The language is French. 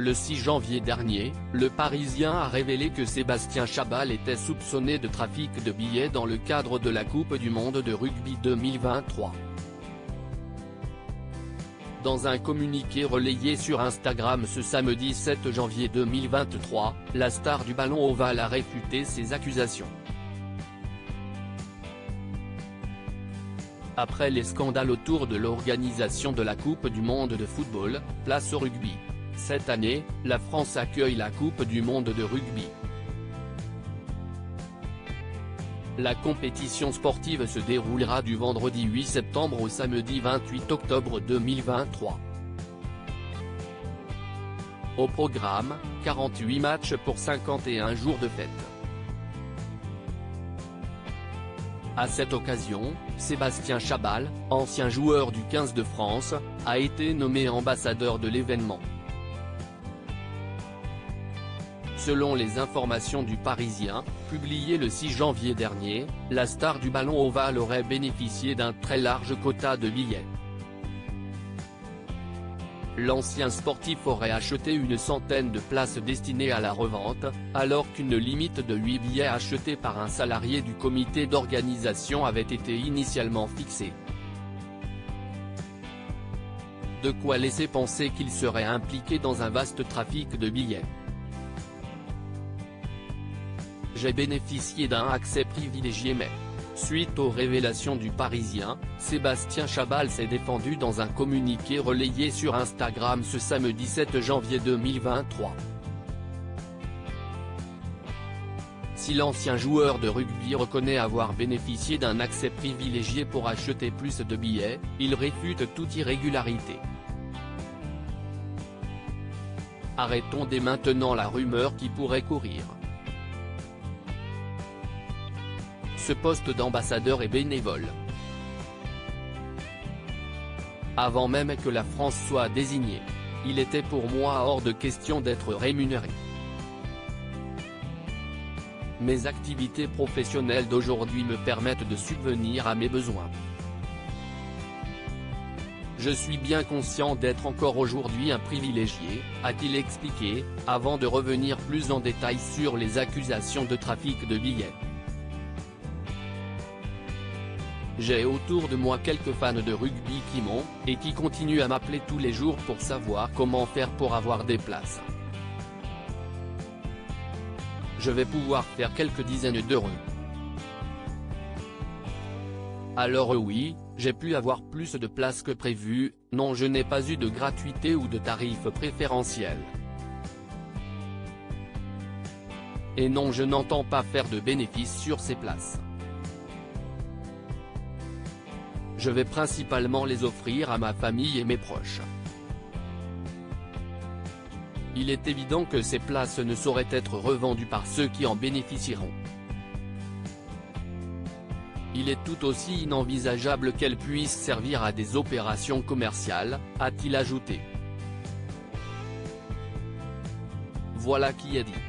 Le 6 janvier dernier, Le Parisien a révélé que Sébastien Chabal était soupçonné de trafic de billets dans le cadre de la Coupe du monde de rugby 2023. Dans un communiqué relayé sur Instagram ce samedi 7 janvier 2023, la star du ballon ovale a réfuté ces accusations. Après les scandales autour de l'organisation de la Coupe du monde de football, place au rugby. Cette année, la France accueille la Coupe du monde de rugby. La compétition sportive se déroulera du vendredi 8 septembre au samedi 28 octobre 2023. Au programme, 48 matchs pour 51 jours de fête. À cette occasion, Sébastien Chabal, ancien joueur du 15 de France, a été nommé ambassadeur de l'événement. Selon les informations du Parisien, publiées le 6 janvier dernier, la star du ballon ovale aurait bénéficié d'un très large quota de billets. L'ancien sportif aurait acheté une centaine de places destinées à la revente, alors qu'une limite de 8 billets achetés par un salarié du comité d'organisation avait été initialement fixée. De quoi laisser penser qu'il serait impliqué dans un vaste trafic de billets. J'ai bénéficié d'un accès privilégié mais, suite aux révélations du Parisien, Sébastien Chabal s'est défendu dans un communiqué relayé sur Instagram ce samedi 7 janvier 2023. Si l'ancien joueur de rugby reconnaît avoir bénéficié d'un accès privilégié pour acheter plus de billets, il réfute toute irrégularité. Arrêtons dès maintenant la rumeur qui pourrait courir. Ce poste d'ambassadeur est bénévole. Avant même que la France soit désignée, il était pour moi hors de question d'être rémunéré. Mes activités professionnelles d'aujourd'hui me permettent de subvenir à mes besoins. Je suis bien conscient d'être encore aujourd'hui un privilégié, a-t-il expliqué, avant de revenir plus en détail sur les accusations de trafic de billets. J'ai autour de moi quelques fans de rugby qui m'ont, et qui continuent à m'appeler tous les jours pour savoir comment faire pour avoir des places. Je vais pouvoir faire quelques dizaines d'euros. Alors oui, j'ai pu avoir plus de places que prévu, non je n'ai pas eu de gratuité ou de tarifs préférentiels. Et non je n'entends pas faire de bénéfices sur ces places. Je vais principalement les offrir à ma famille et mes proches. Il est évident que ces places ne sauraient être revendues par ceux qui en bénéficieront. Il est tout aussi inenvisageable qu'elles puissent servir à des opérations commerciales, a-t-il ajouté. Voilà qui est dit.